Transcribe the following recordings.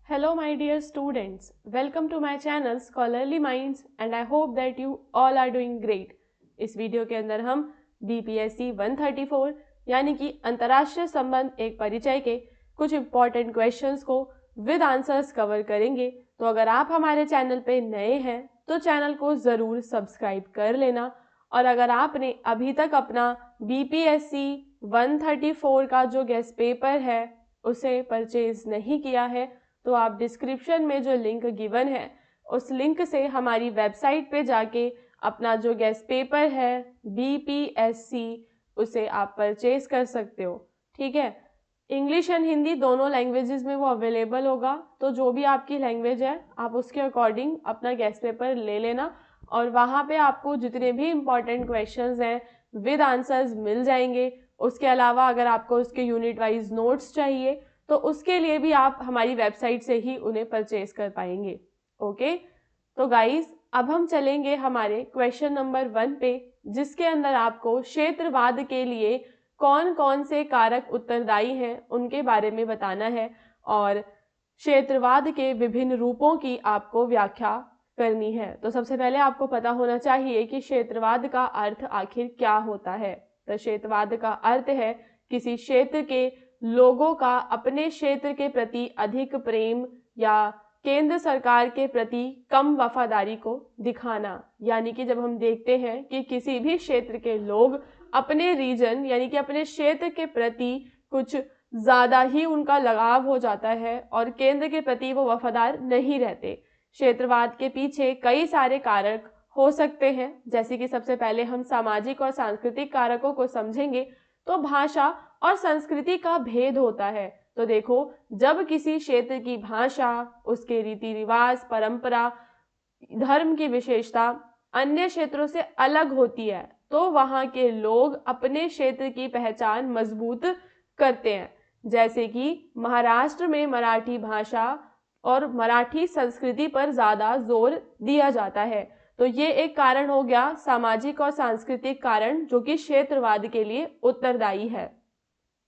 Hello my dear students, welcome to my channel Scholarly Minds and I hope that you all are doing great. इस video के अंदर हम BPSC 134 यानी कि अंतर्राष्ट्रीय संबंध एक परिचय के कुछ इम्पॉर्टेंट क्वेश्चंस को विद आंसर्स कवर करेंगे। तो अगर आप हमारे चैनल पे नए हैं तो चैनल को ज़रूर सब्सक्राइब कर लेना, और अगर आपने अभी तक अपना BPSC 134 का जो गेस्ट पेपर है उसे परचेज नहीं किया है तो आप डिस्क्रिप्शन में जो लिंक गिवन है उस लिंक से हमारी वेबसाइट पे जाके अपना जो गेस्ट पेपर है BPSC उसे आप परचेज कर सकते हो। ठीक है, इंग्लिश एंड हिंदी दोनों लैंग्वेजेस में वो अवेलेबल होगा, तो जो भी आपकी लैंग्वेज है आप उसके अकॉर्डिंग अपना गेस्ट पेपर ले लेना और वहाँ पे आपको जितने भी इम्पॉर्टेंट क्वेश्चंस हैं विद आंसर्स मिल जाएंगे। उसके अलावा अगर आपको उसके यूनिट वाइज नोट्स चाहिए तो उसके लिए भी आप हमारी वेबसाइट से ही उन्हें परचेज कर पाएंगे। ओके, तो गाइस अब हम चलेंगे हमारे क्वेश्चन नंबर 1 पे, जिसके अंदर आपको क्षेत्रवाद के लिए कौन कौन से कारक उत्तरदायी हैं उनके बारे में बताना है और क्षेत्रवाद के विभिन्न रूपों की आपको व्याख्या करनी है। तो सबसे पहले आपको पता होना चाहिए कि क्षेत्रवाद का अर्थ आखिर क्या होता है। तो क्षेत्रवाद का अर्थ है किसी क्षेत्र के लोगों का अपने क्षेत्र के प्रति अधिक प्रेम या केंद्र सरकार के प्रति कम वफादारी को दिखाना। यानी कि जब हम देखते हैं कि किसी भी क्षेत्र के लोग अपने रीजन यानी कि अपने क्षेत्र के प्रति कुछ ज़्यादा ही उनका लगाव हो जाता है और केंद्र के प्रति वो वफादार नहीं रहते। क्षेत्रवाद के पीछे कई सारे कारक हो सकते हैं, जैसे कि सबसे पहले हम सामाजिक और सांस्कृतिक कारकों को समझेंगे तो भाषा और संस्कृति का भेद होता है। तो देखो, जब किसी क्षेत्र की भाषा, उसके रीति रिवाज, परंपरा, धर्म की विशेषता अन्य क्षेत्रों से अलग होती है तो वहाँ के लोग अपने क्षेत्र की पहचान मजबूत करते हैं। जैसे कि महाराष्ट्र में मराठी भाषा और मराठी संस्कृति पर ज़्यादा जोर दिया जाता है। तो ये एक कारण हो गया सामाजिक और सांस्कृतिक कारण जो कि क्षेत्रवाद के लिए उत्तरदायी है।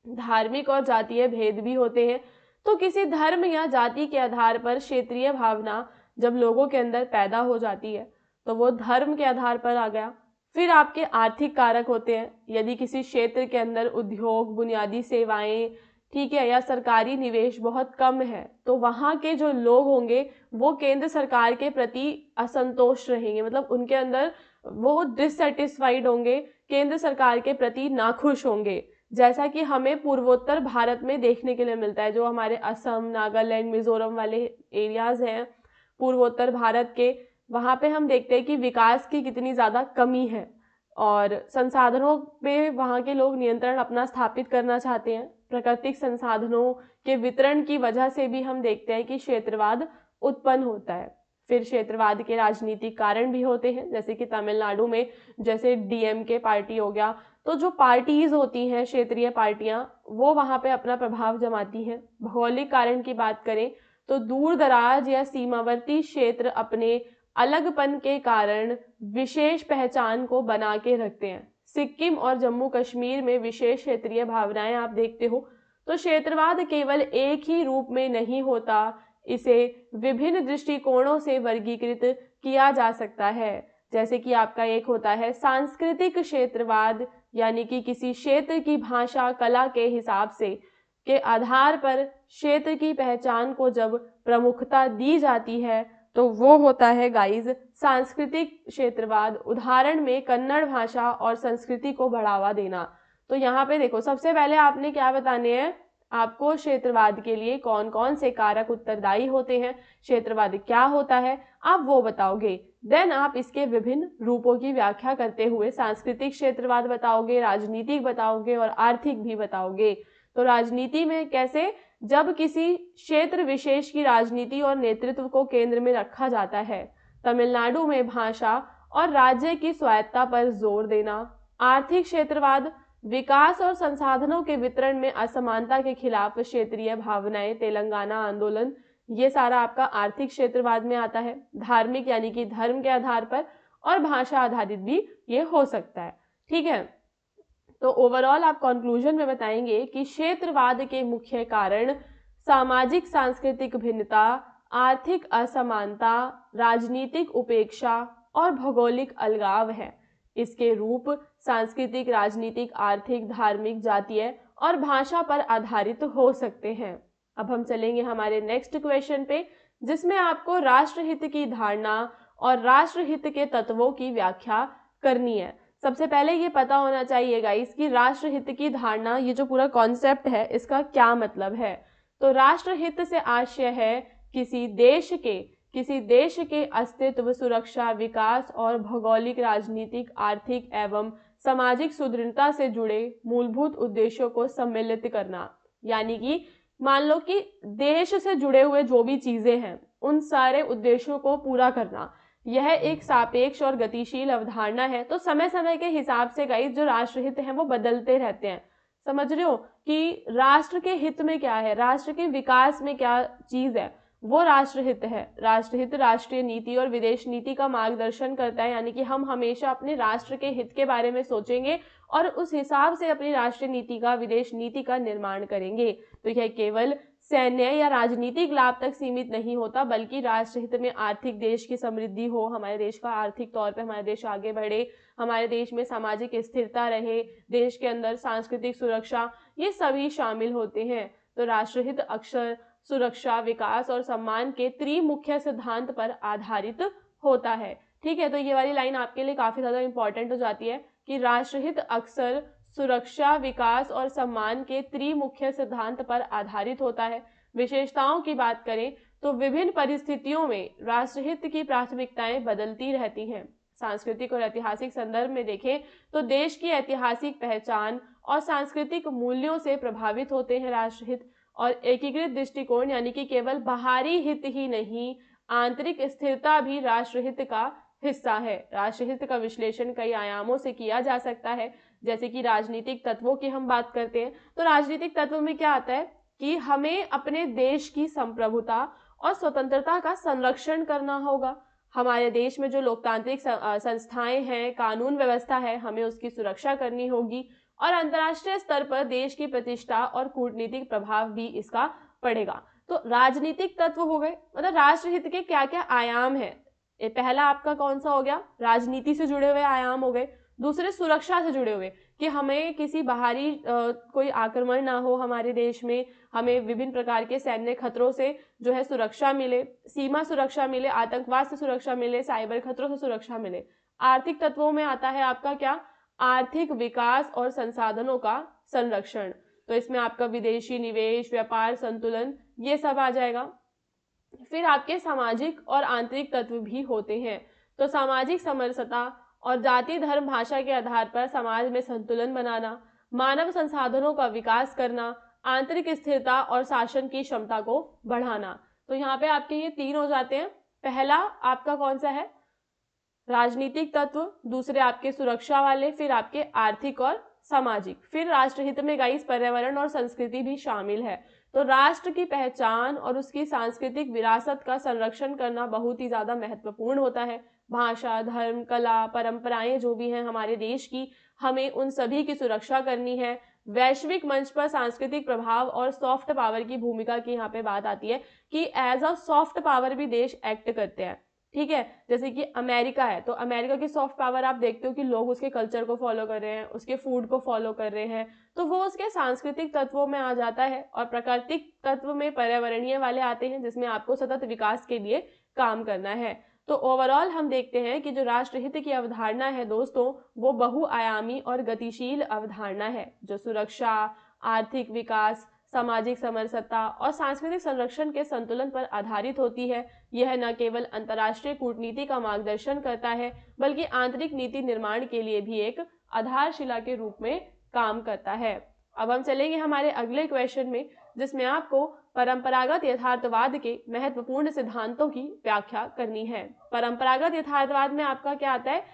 धार्मिक और जातीय भेद भी होते हैं। तो किसी धर्म या जाति के आधार पर क्षेत्रीय भावना जब लोगों के अंदर पैदा हो जाती है तो वो धर्म के आधार पर आ गया। फिर आपके आर्थिक कारक होते हैं। यदि किसी क्षेत्र के अंदर उद्योग, बुनियादी सेवाएं, ठीक है, या सरकारी निवेश बहुत कम है तो वहाँ के जो लोग होंगे वो केंद्र सरकार के प्रति असंतोष रहेंगे, मतलब उनके अंदर वो डिससेटिस्फाइड होंगे, केंद्र सरकार के प्रति नाखुश होंगे। जैसा कि हमें पूर्वोत्तर भारत में देखने के लिए मिलता है, जो हमारे असम, नागालैंड, मिजोरम वाले एरियाज हैं पूर्वोत्तर भारत के, वहाँ पे हम देखते हैं कि विकास की कितनी ज़्यादा कमी है और संसाधनों पे वहाँ के लोग नियंत्रण अपना स्थापित करना चाहते हैं। प्राकृतिक संसाधनों के वितरण की वजह से भी हम देखते हैं कि क्षेत्रवाद उत्पन्न होता है। फिर क्षेत्रवाद के राजनीतिक कारण भी होते हैं, जैसे कि तमिलनाडु में जैसे DMK पार्टी हो गया, तो जो पार्टीज होती हैं, क्षेत्रीय पार्टियां, वो वहाँ पे अपना प्रभाव जमाती हैं। भौगोलिक कारण की बात करें तो दूर दराज या सीमावर्ती क्षेत्र अपने अलगपन के कारण विशेष पहचान को बना के रखते हैं। सिक्किम और जम्मू कश्मीर में विशेष क्षेत्रीय भावनाएं आप देखते हो। तो क्षेत्रवाद केवल एक ही रूप में नहीं होता, इसे विभिन्न दृष्टिकोणों से वर्गीकृत किया जा सकता है। जैसे कि आपका एक होता है सांस्कृतिक क्षेत्रवाद, यानी कि किसी क्षेत्र की भाषा, कला के हिसाब से के आधार पर क्षेत्र की पहचान को जब प्रमुखता दी जाती है तो वो होता है गाइज सांस्कृतिक क्षेत्रवाद। उदाहरण में कन्नड़ भाषा और संस्कृति को बढ़ावा देना। तो यहाँ पे देखो, सबसे पहले आपने क्या बताने हैं, आपको क्षेत्रवाद के लिए कौन कौन से कारक उत्तरदायी होते हैं, क्षेत्रवाद क्या होता है, आप वो बताओगे। देन आप इसके विभिन्न रूपों की व्याख्या करते हुए सांस्कृतिक क्षेत्रवाद बताओगे, राजनीतिक बताओगे और आर्थिक भी बताओगे। तो राजनीति में कैसे, जब किसी क्षेत्र विशेष की राजनीति और नेतृत्व को केंद्र में रखा जाता है। तमिलनाडु में भाषा और राज्य की स्वायत्ता पर जोर देना। आर्थिक क्षेत्रवाद, विकास और संसाधनों के वितरण में असमानता के खिलाफ क्षेत्रीय भावनाएं, तेलंगाना आंदोलन, ये सारा आपका आर्थिक क्षेत्रवाद में आता है। धार्मिक यानी कि धर्म के आधार पर, और भाषा आधारित भी ये हो सकता है। ठीक है, तो ओवरऑल आप कंक्लूजन में बताएंगे कि क्षेत्रवाद के मुख्य कारण सामाजिक सांस्कृतिक भिन्नता, आर्थिक असमानता, राजनीतिक उपेक्षा और भौगोलिक अलगाव है। इसके रूप सांस्कृतिक, राजनीतिक, आर्थिक, धार्मिक, जातीय और भाषा पर आधारित हो सकते हैं। अब हम चलेंगे हमारे नेक्स्ट क्वेश्चन पे, जिसमें आपको राष्ट्रहित की धारणा और राष्ट्रहित के तत्वों की व्याख्या करनी है। सबसे पहले ये पता होना चाहिए गाइस कि राष्ट्रहित की धारणा, ये जो पूरा कॉन्सेप्ट है, इसका क्या मतलब है। तो राष्ट्रहित से आशय है किसी देश के अस्तित्व, सुरक्षा, विकास और भौगोलिक, राजनीतिक, आर्थिक एवं सामाजिक सुदृढ़ता से जुड़े मूलभूत उद्देश्यों को सम्मिलित करना। यानी कि मान लो कि देश से जुड़े हुए जो भी चीजें हैं, उन सारे उद्देश्यों को पूरा करना। यह एक सापेक्ष और गतिशील अवधारणा है। तो समय समय के हिसाब से गाइस जो राष्ट्रहित हैं वो बदलते रहते हैं। समझ रहे हो कि राष्ट्र के हित में क्या है, राष्ट्र के विकास में क्या चीज है, वो राष्ट्रहित है। राष्ट्रहित राष्ट्रीय नीति और विदेश नीति का मार्गदर्शन करता है। यानी कि हम हमेशा अपने राष्ट्र के हित के बारे में सोचेंगे और उस हिसाब से अपनी राष्ट्रीय नीति का, विदेश नीति का निर्माण करेंगे। तो यह केवल सैन्य या राजनीतिक लाभ तक सीमित नहीं होता, बल्कि राष्ट्रहित में आर्थिक, देश की समृद्धि हो, हमारे देश का आर्थिक तौर पे हमारा देश आगे बढ़े, हमारे देश में सामाजिक स्थिरता रहे, देश के अंदर सांस्कृतिक सुरक्षा, ये सभी शामिल होते हैं। तो राष्ट्रहित अक्सर सुरक्षा, विकास और सम्मान के त्रिमुख्य सिद्धांत पर आधारित होता है। ठीक है, तो ये वाली लाइन आपके लिए काफी ज्यादा इंपॉर्टेंट हो जाती है कि राष्ट्रहित अक्सर सुरक्षा, विकास और सम्मान के त्रिमुख्य सिद्धांत पर आधारित होता है। विशेषताओं की बात करें तो विभिन्न परिस्थितियों में राष्ट्रहित की प्राथमिकताएं बदलती रहती हैं। सांस्कृतिक और ऐतिहासिक संदर्भ में देखें तो देश की ऐतिहासिक पहचान और सांस्कृतिक मूल्यों से प्रभावित होते हैं राष्ट्रहित। और एकीकृत दृष्टिकोण, यानी कि केवल बाहरी हित ही नहीं, आंतरिक स्थिरता भी राष्ट्रहित का हिस्सा है। राष्ट्रहित का विश्लेषण कई आयामों से किया जा सकता है। जैसे कि राजनीतिक तत्वों की हम बात करते हैं तो राजनीतिक तत्व में क्या आता है कि हमें अपने देश की संप्रभुता और स्वतंत्रता का संरक्षण करना होगा। हमारे देश में जो लोकतांत्रिक संस्थाएं हैं, कानून व्यवस्था है, हमें उसकी सुरक्षा करनी होगी। और अंतर्राष्ट्रीय स्तर पर देश की प्रतिष्ठा और कूटनीतिक प्रभाव भी इसका पड़ेगा। तो राजनीतिक तत्व हो गए, मतलब राष्ट्रहित के क्या क्या आयाम है। पहला आपका कौन सा हो गया, राजनीति से जुड़े हुए आयाम हो गए। दूसरे सुरक्षा से जुड़े हुए कि हमें किसी बाहरी कोई आक्रमण ना हो हमारे देश में, हमें विभिन्न प्रकार के सैन्य खतरों से जो है सुरक्षा मिले, सीमा सुरक्षा मिले, आतंकवाद से सुरक्षा मिले, साइबर खतरों से सुरक्षा मिले। आर्थिक तत्वों में आता है आपका क्या, आर्थिक विकास और संसाधनों का संरक्षण। तो इसमें आपका विदेशी निवेश, व्यापार संतुलन, ये सब आ जाएगा। फिर आपके सामाजिक और आंतरिक तत्व भी होते हैं। तो सामाजिक समरसता और जाति, धर्म, भाषा के आधार पर समाज में संतुलन बनाना, मानव संसाधनों का विकास करना, आंतरिक स्थिरता और शासन की क्षमता को बढ़ाना। तो यहाँ पे आपके ये तीन हो जाते हैं। पहला आपका कौन सा है, राजनीतिक तत्व, दूसरे आपके सुरक्षा वाले, फिर आपके आर्थिक और सामाजिक, फिर राष्ट्रहित में गाइस पर्यावरण और संस्कृति भी शामिल है। तो राष्ट्र की पहचान और उसकी सांस्कृतिक विरासत का संरक्षण करना बहुत ही ज्यादा महत्वपूर्ण होता है। भाषा, धर्म, कला, परंपराएं जो भी हैं हमारे देश की, हमें उन सभी की सुरक्षा करनी है। वैश्विक मंच पर सांस्कृतिक प्रभाव और सॉफ्ट पावर की भूमिका की यहाँ पे बात आती है कि एज अ सॉफ्ट पावर भी देश एक्ट करते हैं। ठीक है, जैसे कि अमेरिका है, तो अमेरिका की सॉफ्ट पावर आप देखते हो कि लोग उसके कल्चर को फॉलो कर रहे हैं, उसके फूड को फॉलो कर रहे हैं, तो वो उसके सांस्कृतिक तत्वों में आ जाता है। और प्राकृतिक तत्व में पर्यावरणीय वाले आते हैं, जिसमें आपको सतत विकास के लिए काम करना है। तो ओवरऑल हम देखते हैं कि जो राष्ट्रहित की अवधारणा है दोस्तों, वो बहुआयामी और गतिशील अवधारणा है, जो सुरक्षा, आर्थिक विकास, सामाजिक समरसता और सांस्कृतिक संरक्षण के संतुलन पर आधारित होती है। यह न केवल अंतर्राष्ट्रीय कूटनीति का मार्गदर्शन करता है, बल्कि आंतरिक नीति निर्माण के लिए भी एक आधारशिला के रूप में काम करता है। अब हम चलेंगे हमारे अगले क्वेश्चन में, जिसमें आपको परंपरागत यथार्थवाद के महत्वपूर्ण सिद्धांतों की व्याख्या करनी है। परंपरागत यथार्थवाद में आपका क्या आता है,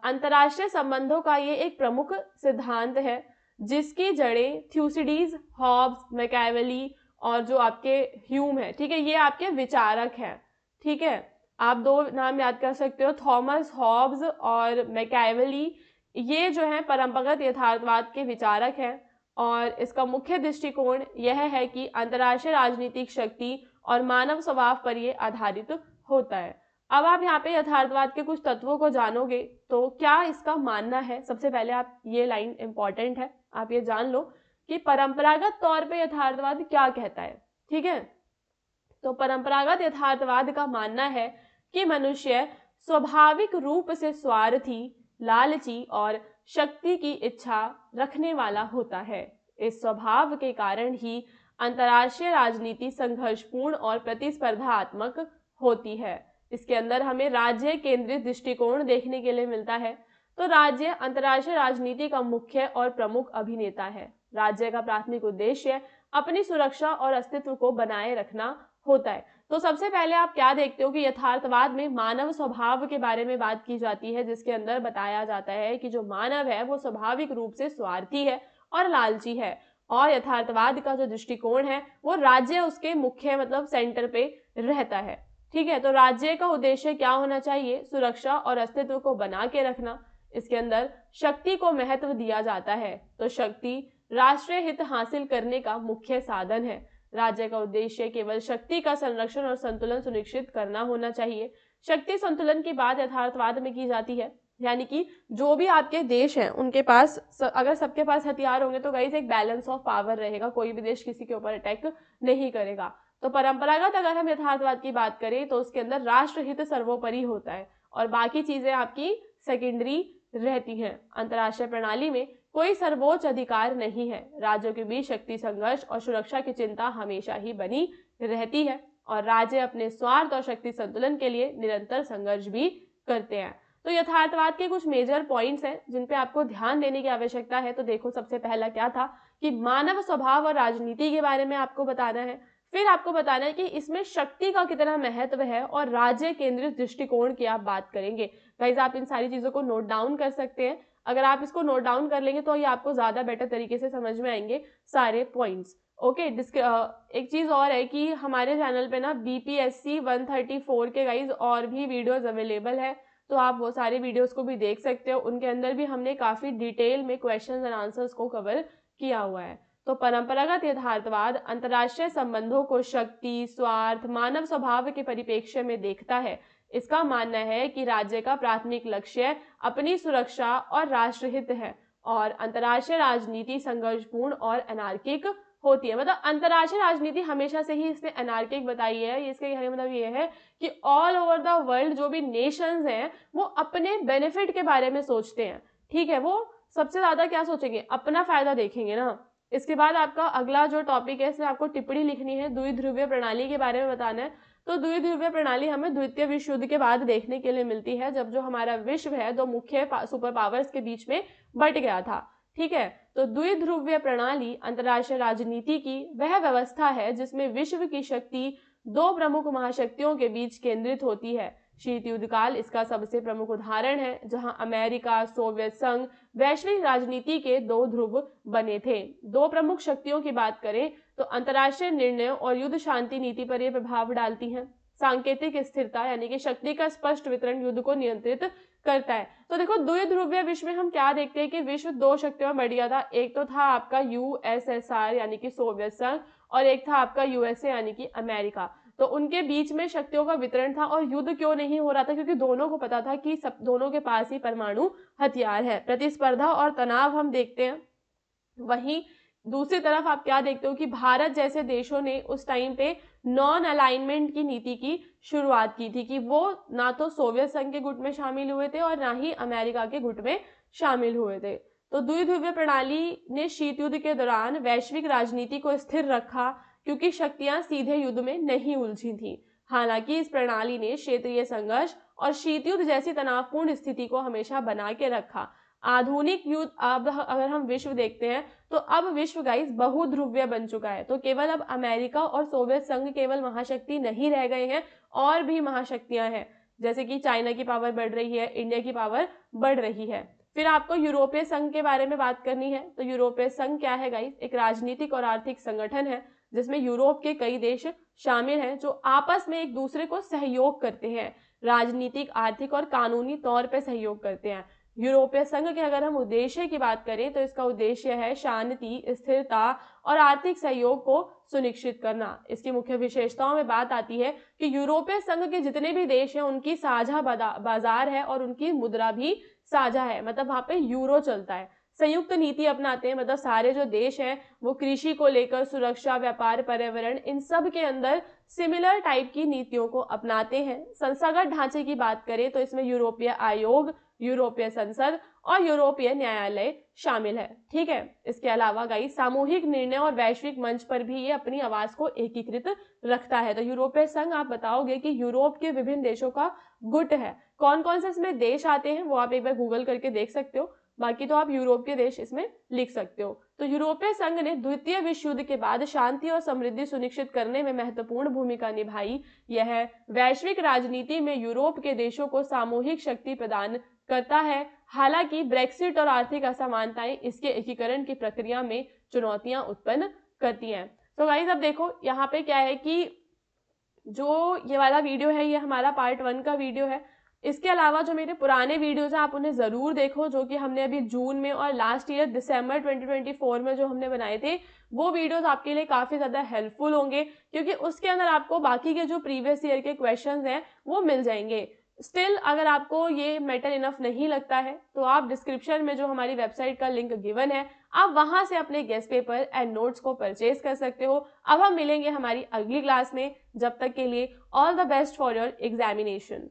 अंतर्राष्ट्रीय संबंधों का ये एक प्रमुख सिद्धांत है, जिसकी जड़ें थ्यूसिडीज, हॉब्स, मैकियावेली और जो आपके ह्यूम है, ठीक है, ये आपके विचारक हैं। ठीक है, आप दो नाम याद कर सकते हो, थॉमस हॉब्स और मैकियावेली, ये जो है परंपरागत यथार्थवाद के विचारक हैं। और इसका मुख्य दृष्टिकोण यह है कि अंतर्राष्ट्रीय राजनीतिक शक्ति और मानव स्वभाव पर यह आधारित होता है। अब आप यहाँ पे यथार्थवाद के कुछ तत्वों को जानोगे तो क्या इसका मानना है। सबसे पहले आप ये लाइन इंपॉर्टेंट है, आप ये जान लो कि परंपरागत तौर पे यथार्थवाद क्या कहता है। ठीक है, तो परंपरागत यथार्थवाद का मानना है कि मनुष्य स्वाभाविक रूप से स्वार्थी, लालची और शक्ति की इच्छा रखने वाला होता है। इस स्वभाव के कारण ही अंतर्राष्ट्रीय राजनीति संघर्षपूर्ण और प्रतिस्पर्धात्मक होती है। इसके अंदर हमें राज्य केंद्रित दृष्टिकोण देखने के लिए मिलता है। तो राज्य अंतर्राष्ट्रीय राजनीति का मुख्य और प्रमुख अभिनेता है। राज्य का प्राथमिक उद्देश्य अपनी सुरक्षा और अस्तित्व को बनाए रखना होता है। तो सबसे पहले आप क्या देखते हो कि यथार्थवाद में मानव स्वभाव के बारे में बात की जाती है, जिसके अंदर बताया जाता है कि जो मानव है वो स्वाभाविक रूप से स्वार्थी है और लालची है, और यथार्थवाद का जो दृष्टिकोण है वो राज्य उसके मुख्य मतलब सेंटर पे रहता है। ठीक है, तो राज्य का उद्देश्य क्या होना चाहिए? सुरक्षा और अस्तित्व को बना के रखना। इसके अंदर शक्ति को महत्व दिया जाता है, तो शक्ति राष्ट्रीय हित हासिल करने का मुख्य साधन है। राज्य का उद्देश्य केवल शक्ति का संरक्षण और संतुलन सुनिश्चित करना होना चाहिए। शक्ति संतुलन की बात यथार्थवाद में की जाती है, यानी कि जो भी आपके देश हैं उनके पास अगर सबके पास हथियार होंगे तो गाइस एक बैलेंस ऑफ पावर रहेगा, कोई भी देश किसी के ऊपर अटैक नहीं करेगा। तो परंपरागत अगर हम यथार्थवाद की बात करें तो उसके अंदर राष्ट्रहित सर्वोपरि होता है और बाकी चीजें आपकी सेकेंडरी रहती हैं। अंतर्राष्ट्रीय प्रणाली में कोई सर्वोच्च अधिकार नहीं है। राज्यों के बीच शक्ति संघर्ष और सुरक्षा की चिंता हमेशा ही बनी रहती है और राज्य अपने स्वार्थ और शक्ति संतुलन के लिए निरंतर संघर्ष भी करते हैं। तो यथार्थवाद के कुछ मेजर पॉइंट्स हैं जिन पे आपको ध्यान देने की आवश्यकता है। तो देखो, सबसे पहला क्या था कि मानव स्वभाव और राजनीति के बारे में आपको बताना है। फिर आपको बताना है कि इसमें शक्ति का कितना महत्व है और राज्य केंद्रित दृष्टिकोण की आप बात करेंगे। गाइस, आप इन सारी चीजों को नोट डाउन कर सकते हैं। अगर आप इसको नोट डाउन कर लेंगे तो ये आपको ज्यादा बेटर तरीके से समझ में आएंगे सारे पॉइंट्स। ओके, एक चीज और है कि हमारे चैनल पे ना बीपीएससी 134 के गाइज और भी वीडियोस अवेलेबल है, तो आप वो सारे वीडियोस को भी देख सकते हो। उनके अंदर भी हमने काफी डिटेल में क्वेश्चंस एंड आंसर्स को कवर किया हुआ है। तो परंपरागत यथार्थवाद अंतर्राष्ट्रीय संबंधों को शक्ति, स्वार्थ, मानव स्वभाव के परिप्रेक्ष्य में देखता है। इसका मानना है कि राज्य का प्राथमिक लक्ष्य अपनी सुरक्षा और राष्ट्रहित है और अंतर्राष्ट्रीय राजनीति संघर्षपूर्ण और अनार्किक होती है। मतलब अंतर्राष्ट्रीय राजनीति हमेशा से ही इसने अनार्किक बताई है। इसका कहने मतलब ये है कि ऑल ओवर द वर्ल्ड जो भी नेशंस हैं वो अपने बेनिफिट के बारे में सोचते हैं। ठीक है, वो सबसे ज्यादा क्या सोचेंगे? अपना फायदा देखेंगे ना। इसके बाद आपका अगला जो टॉपिक है, इसमें आपको टिप्पणी लिखनी है, द्विध्रुवीय प्रणाली के बारे में बताना है। तो द्विध्रुवीय प्रणाली हमें द्वितीय विश्व युद्ध के बाद देखने के लिए मिलती है, जब जो हमारा विश्व है दो मुख्य सुपर पावर्स के बीच में बंट गया था। ठीक है, तो द्विध्रुवीय प्रणाली अंतर्राष्ट्रीय राजनीति की वह व्यवस्था है जिसमें विश्व की शक्ति दो प्रमुख महाशक्तियों के बीच केंद्रित होती है। शीत युद्ध काल इसका सबसे प्रमुख उदाहरण है, जहां अमेरिका, सोवियत संघ वैश्विक राजनीति के दो ध्रुव बने थे। दो प्रमुख शक्तियों की बात करें तो अंतर्राष्ट्रीय निर्णयों और युद्ध शांति नीति पर यह प्रभाव डालती हैं। सांकेतिक स्थिरता यानी कि शक्ति का स्पष्ट वितरण युद्ध को नियंत्रित करता है। तो देखो, द्विध्रुवीय विश्व में हम क्या देखते हैं कि विश्व दो शक्तियों में बढ़ गया था। एक तो था आपका यूएसएसआर यानी कि सोवियत संघ, और एक था आपका यूएसए यानी कि अमेरिका। तो उनके बीच में शक्तियों का वितरण था और युद्ध क्यों नहीं हो रहा था? क्योंकि दोनों को पता था कि सब दोनों के पास ही परमाणु हथियार है। प्रतिस्पर्धा और तनाव हम देखते हैं। वहीं दूसरी तरफ आप क्या देखते हो कि भारत जैसे देशों ने उस टाइम पे नॉन अलाइनमेंट की नीति की शुरुआत की थी कि वो ना तो सोवियत संघ के गुट में शामिल हुए थे और ना ही अमेरिका के गुट में शामिल हुए थे। तो द्विध्रुवीय प्रणाली ने शीत युद्ध के दौरान वैश्विक राजनीति को स्थिर रखा क्योंकि शक्तियां सीधे युद्ध में नहीं उलझी थी। हालांकि इस प्रणाली ने क्षेत्रीय संघर्ष और शीत युद्ध जैसी तनावपूर्ण स्थिति को हमेशा बना के रखा। आधुनिक युद्ध, अब अगर हम विश्व देखते हैं तो अब विश्व गाइस बहुध्रुवीय बन चुका है। तो केवल अब अमेरिका और सोवियत संघ केवल महाशक्ति नहीं रह गए हैं, और भी महाशक्तियां हैं, जैसे कि चाइना की पावर बढ़ रही है, इंडिया की पावर बढ़ रही है। फिर आपको यूरोपीय संघ के बारे में बात करनी है। तो यूरोपीय संघ क्या है गाइस? एक राजनीतिक और आर्थिक संगठन है जिसमें यूरोप के कई देश शामिल हैं जो आपस में एक दूसरे को सहयोग करते हैं, राजनीतिक, आर्थिक और कानूनी तौर पर सहयोग करते हैं। यूरोपीय संघ के अगर हम उद्देश्य की बात करें तो इसका उद्देश्य है शांति, स्थिरता और आर्थिक सहयोग को सुनिश्चित करना। इसकी मुख्य विशेषताओं में बात आती है कि यूरोपीय संघ के जितने भी देश हैं उनकी साझा बाजार है और उनकी मुद्रा भी साझा है, मतलब वहां पे यूरो चलता है। संयुक्त नीति अपनाते हैं, मतलब सारे जो देश हैं वो कृषि को लेकर, सुरक्षा, व्यापार, पर्यावरण, इन सब के अंदर सिमिलर टाइप की नीतियों को अपनाते हैं। संस्थागत ढांचे की बात करें तो इसमें यूरोपीय आयोग, यूरोपीय संसद और यूरोपीय न्यायालय शामिल है। ठीक है, इसके अलावा गाइस सामूहिक निर्णय और वैश्विक मंच पर भी ये अपनी आवाज को एकीकृत रखता है। तो यूरोपीय संघ आप बताओगे कि यूरोप के विभिन्न देशों का गुट है। कौन कौन से इसमें देश आते हैं वो आप एक बार गूगल करके देख सकते हो, बाकी तो आप यूरोप के देश इसमें लिख सकते हो। तो यूरोपीय संघ ने द्वितीय विश्व युद्ध के बाद शांति और समृद्धि सुनिश्चित करने में महत्वपूर्ण भूमिका निभाई। यह वैश्विक राजनीति में यूरोप के देशों को सामूहिक शक्ति प्रदान करता है। हालांकि ब्रेक्सिट और आर्थिक असमानताएं इसके एकीकरण की प्रक्रिया में चुनौतियां उत्पन्न करती हैं। तो गाइस अब देखो यहाँ पे क्या है कि जो ये वाला वीडियो है ये हमारा पार्ट 1 का वीडियो है। इसके अलावा जो मेरे पुराने वीडियोज हैं आप उन्हें ज़रूर देखो, जो कि हमने अभी जून में और लास्ट ईयर दिसंबर 2024 में जो हमने बनाए थे, वो वीडियोज आपके लिए काफ़ी ज़्यादा हेल्पफुल होंगे, क्योंकि उसके अंदर आपको बाकी के जो प्रीवियस ईयर के क्वेश्चंस हैं वो मिल जाएंगे। स्टिल अगर आपको ये मैटर इनफ नहीं लगता है तो आप डिस्क्रिप्शन में जो हमारी वेबसाइट का लिंक गिवन है आप वहां से अपने गेस्ट पेपर एंड नोट्स को परचेज कर सकते हो। अब हम मिलेंगे हमारी अगली क्लास में, जब तक के लिए all the best for your examination.